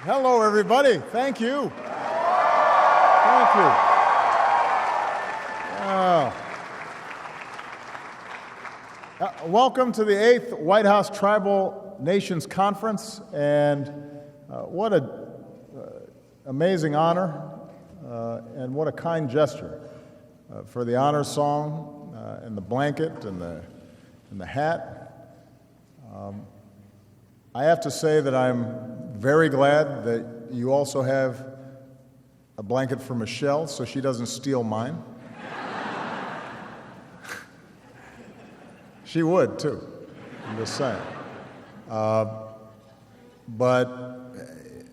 Hello, everybody. Thank you. Thank you. Welcome to the 8th White House Tribal Nations Conference, and what an amazing honor and what a kind gesture for the honor song and the blanket and the hat. I have to say that I'm very glad that you also have a blanket for Michelle so she doesn't steal mine. She would, too, I'm just saying. But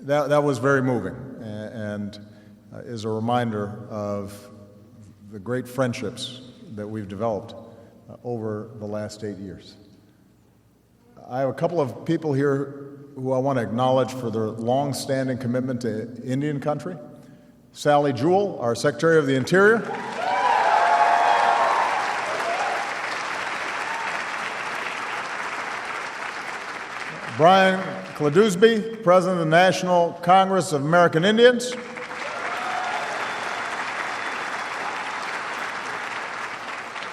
that was very moving and is a reminder of the great friendships that we've developed over the last 8 years. I have a couple of people here who I want to acknowledge for their long-standing commitment to Indian country. Sally Jewell, our Secretary of the Interior. Brian Kladusby, President of the National Congress of American Indians.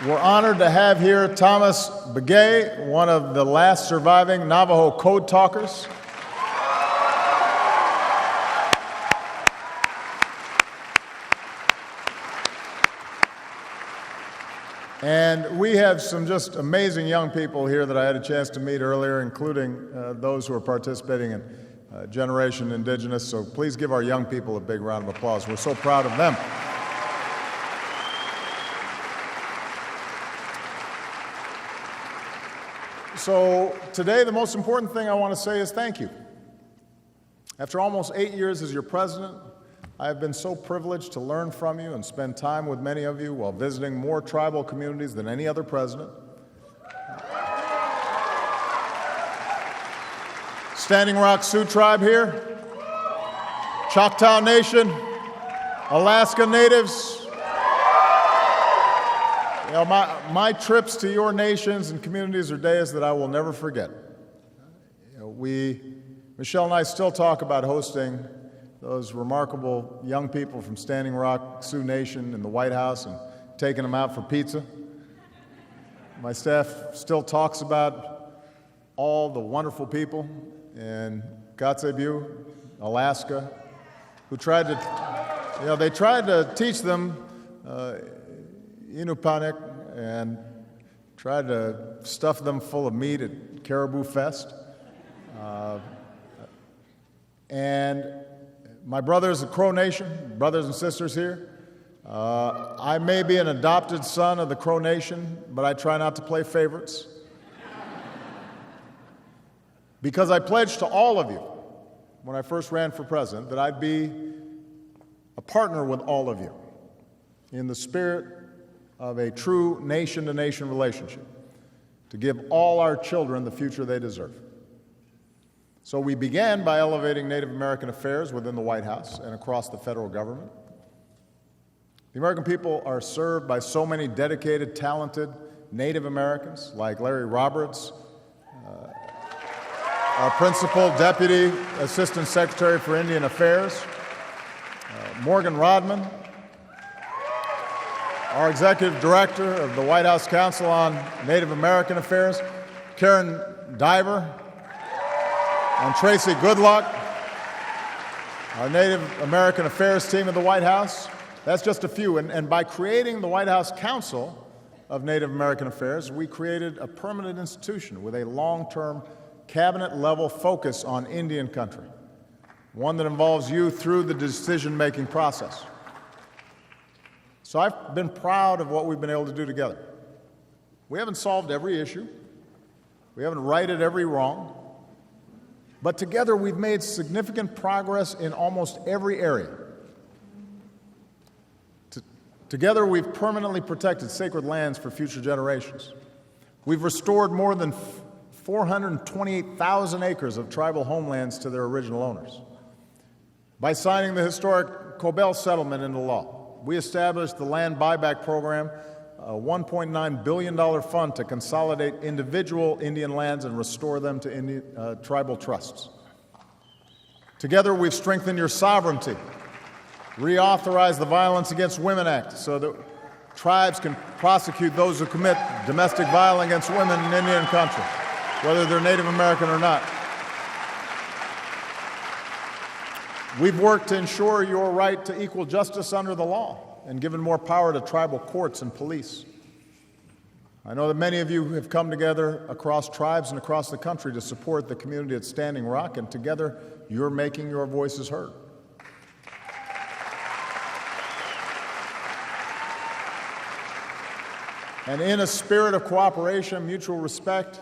We're honored to have here Thomas Begay, one of the last surviving Navajo code talkers. And we have some just amazing young people here that I had a chance to meet earlier, including those who are participating in Generation Indigenous. So please give our young people a big round of applause. We're so proud of them. So today, the most important thing I want to say is thank you. After almost 8 years as your president, I have been so privileged to learn from you and spend time with many of you while visiting more tribal communities than any other president. Standing Rock Sioux Tribe here, Choctaw Nation, Alaska Natives. You know, my trips to your nations and communities are days that I will never forget. You know, Michelle and I still talk about hosting those remarkable young people from Standing Rock Sioux Nation in the White House and taking them out for pizza. My staff still talks about all the wonderful people in Kotzebue, Alaska, who tried to teach them Inupiaq and tried to stuff them full of meat at Caribou Fest. And my brothers, the Crow Nation, brothers and sisters here, I may be an adopted son of the Crow Nation, but I try not to play favorites. Because I pledged to all of you when I first ran for president that I'd be a partner with all of you in the spirit of a true nation-to-nation relationship, to give all our children the future they deserve. So we began by elevating Native American affairs within the White House and across the federal government. The American people are served by so many dedicated, talented Native Americans like Larry Roberts, our Principal Deputy Assistant Secretary for Indian Affairs, Morgan Rodman, our Executive Director of the White House Council on Native American Affairs, Karen Diver, and Tracy Goodluck, our Native American Affairs team at the White House. That's just a few. And by creating the White House Council of Native American Affairs, we created a permanent institution with a long-term cabinet-level focus on Indian country, one that involves you through the decision-making process. So I've been proud of what we've been able to do together. We haven't solved every issue. We haven't righted every wrong. But together we've made significant progress in almost every area. Together we've permanently protected sacred lands for future generations. We've restored more than 428,000 acres of tribal homelands to their original owners. By signing the historic Cobell Settlement into law, we established the Land Buyback Program, a $1.9 billion fund to consolidate individual Indian lands and restore them to tribal trusts. Together, we've strengthened your sovereignty, reauthorized the Violence Against Women Act so that tribes can prosecute those who commit domestic violence against women in Indian country, whether they're Native American or not. We've worked to ensure your right to equal justice under the law and given more power to tribal courts and police. I know that many of you have come together across tribes and across the country to support the community at Standing Rock, and together you're making your voices heard. And in a spirit of cooperation and mutual respect,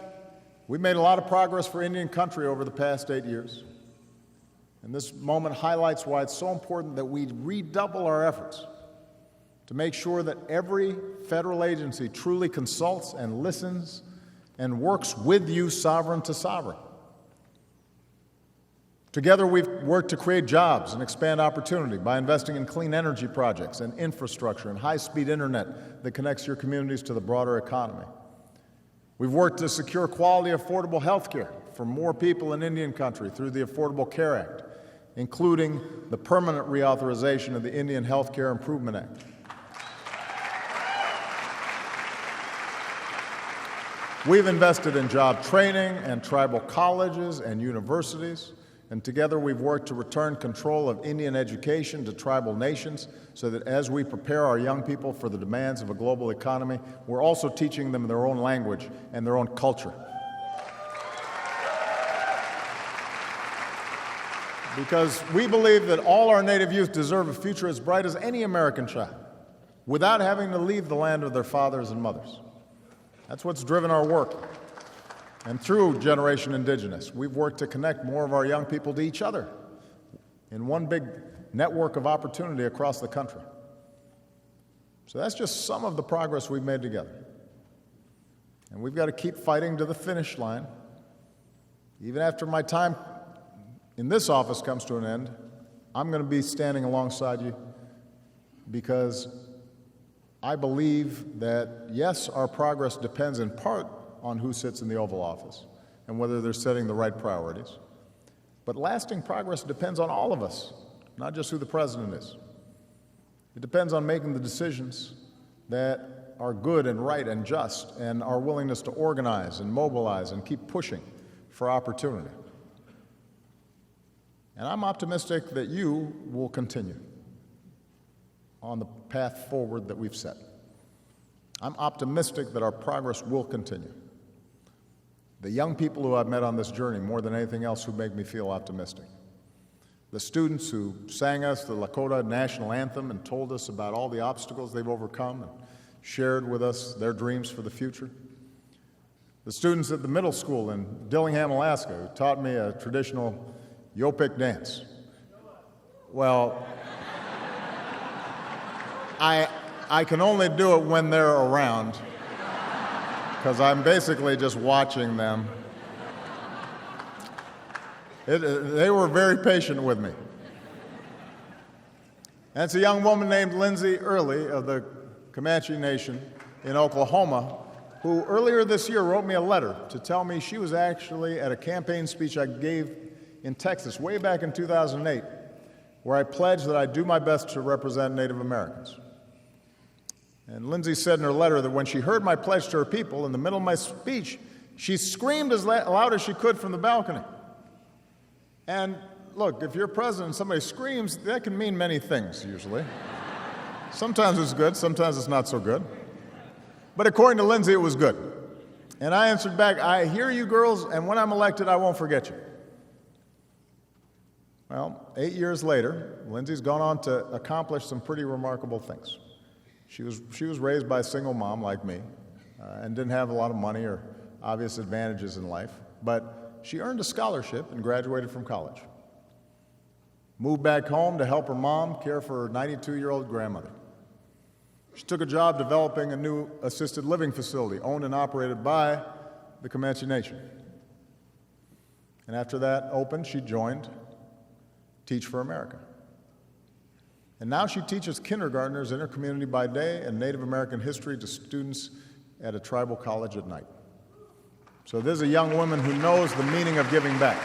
we've made a lot of progress for Indian country over the past 8 years. And this moment highlights why it's so important that we redouble our efforts to make sure that every federal agency truly consults and listens and works with you sovereign to sovereign. Together, we've worked to create jobs and expand opportunity by investing in clean energy projects and infrastructure and high-speed internet that connects your communities to the broader economy. We've worked to secure quality, affordable health care for more people in Indian country through the Affordable Care Act, including the permanent reauthorization of the Indian Health Care Improvement Act. We've invested in job training and tribal colleges and universities, and together we've worked to return control of Indian education to tribal nations so that as we prepare our young people for the demands of a global economy, we're also teaching them their own language and their own culture. Because we believe that all our Native youth deserve a future as bright as any American child without having to leave the land of their fathers and mothers. That's what's driven our work. And through Generation Indigenous, we've worked to connect more of our young people to each other in one big network of opportunity across the country. So that's just some of the progress we've made together. And we've got to keep fighting to the finish line. Even after my time in this office comes to an end, I'm going to be standing alongside you because I believe that, yes, our progress depends in part on who sits in the Oval Office and whether they're setting the right priorities. But lasting progress depends on all of us, not just who the president is. It depends on making the decisions that are good and right and just, and our willingness to organize and mobilize and keep pushing for opportunity. And I'm optimistic that you will continue on the path forward that we've set. I'm optimistic that our progress will continue. The young people who I've met on this journey, more than anything else, who make me feel optimistic. The students who sang us the Lakota national anthem and told us about all the obstacles they've overcome and shared with us their dreams for the future. The students at the middle school in Dillingham, Alaska, who taught me a traditional Yupik dance. Well, I can only do it when they're around, because I'm basically just watching them. They were very patient with me. And it's a young woman named Lindsay Early of the Comanche Nation in Oklahoma who earlier this year wrote me a letter to tell me she was actually at a campaign speech I gave in Texas way back in 2008, where I pledged that I'd do my best to represent Native Americans. And Lindsay said in her letter that when she heard my pledge to her people in the middle of my speech, she screamed as loud as she could from the balcony. And look, if you're president and somebody screams, that can mean many things, usually. Sometimes it's good, sometimes it's not so good. But according to Lindsay, it was good. And I answered back, I hear you girls, and when I'm elected, I won't forget you. Well, 8 years later, Lindsay's gone on to accomplish some pretty remarkable things. She was raised by a single mom like me and didn't have a lot of money or obvious advantages in life, but she earned a scholarship and graduated from college. Moved back home to help her mom care for her 92-year-old grandmother. She took a job developing a new assisted living facility owned and operated by the Comanche Nation. And after that opened, she joined Teach for America. And now she teaches kindergartners in her community by day and Native American history to students at a tribal college at night. So there's a young woman who knows the meaning of giving back.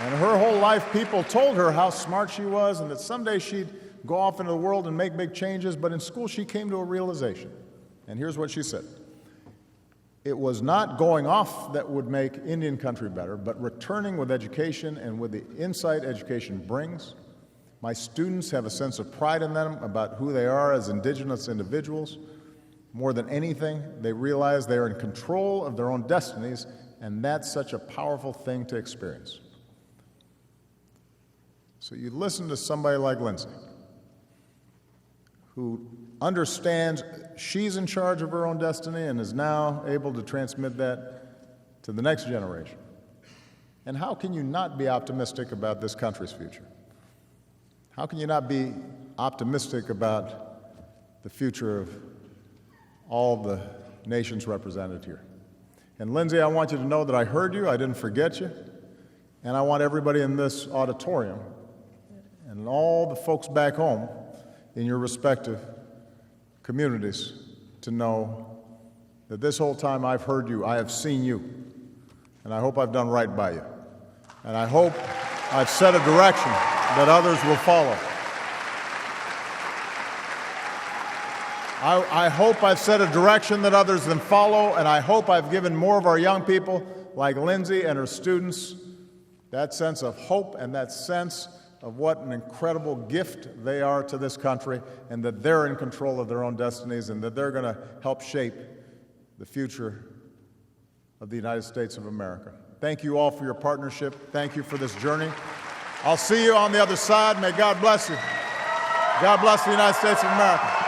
And her whole life, people told her how smart she was and that someday she'd go off into the world and make big changes, but in school she came to a realization. And here's what she said. It was not going off that would make Indian country better, but returning with education and with the insight education brings. My students have a sense of pride in them about who they are as indigenous individuals. More than anything, they realize they are in control of their own destinies, and that's such a powerful thing to experience. So you listen to somebody like Lindsay, who understands she's in charge of her own destiny and is now able to transmit that to the next generation. And how can you not be optimistic about this country's future? How can you not be optimistic about the future of all the nations represented here? And Lindsay, I want you to know that I heard you, I didn't forget you, and I want everybody in this auditorium and all the folks back home in your respective communities to know that this whole time I've heard you, I have seen you, and I hope I've done right by you. And I hope I've set a direction that others will follow. I hope I've set a direction that others then follow, and I hope I've given more of our young people, like Lindsay and her students, that sense of hope and that sense of what an incredible gift they are to this country, and that they're in control of their own destinies, and that they're going to help shape the future of the United States of America. Thank you all for your partnership. Thank you for this journey. I'll see you on the other side. May God bless you. God bless the United States of America.